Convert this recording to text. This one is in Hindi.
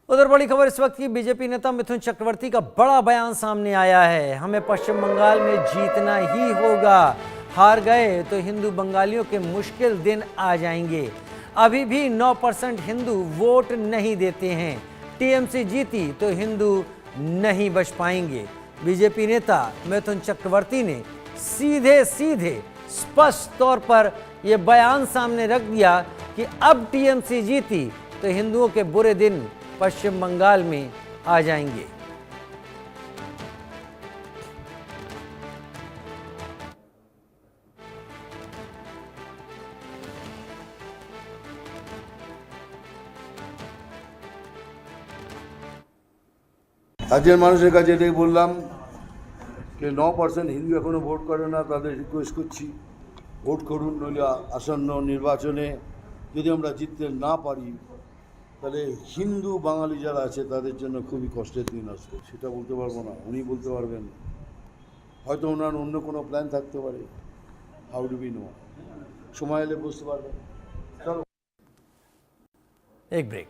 उधर बड़ी खबर इस वक्त की बीजेपी नेता मिथुन चक्रवर्ती का बड़ा बयान सामने आया है। हमें पश्चिम बंगाल में जीतना ही होगा, हार गए तो हिंदू बंगालियों के मुश्किल दिन आ जाएंगे। अभी भी 9% हिंदू वोट नहीं देते हैं। टीएमसी जीती तो हिंदू नहीं बच पाएंगे। बीजेपी नेता मिथुन चक्रवर्ती ने सीधे सीधे स्पष्ट तौर पर यह बयान सामने रख दिया कि अब टीएमसी जीती तो हिंदुओं के बुरे दिन पश्चिम बंगाल में आ जाएंगे। রাজ্যের মানুষের কাছে এটাই বললাম যে 9% হিন্দু এখনো ভোট করে না, তাদের রিকোয়েস্ট করছি ভোট করুন, নইলে আসন্ন নির্বাচনে যদি আমরা জিততে না পারি তাহলে হিন্দু বাঙালি যারা আছে তাদের জন্য খুবই কষ্টের দিন আসবে। সেটা বলতে পারবো না, উনি বলতে পারবেন, হয়তো ওনার অন্য কোনো প্ল্যান থাকতে পারে। How do we know? সময় এলে বুঝতে পারবেন। চলো एक ब्रेक।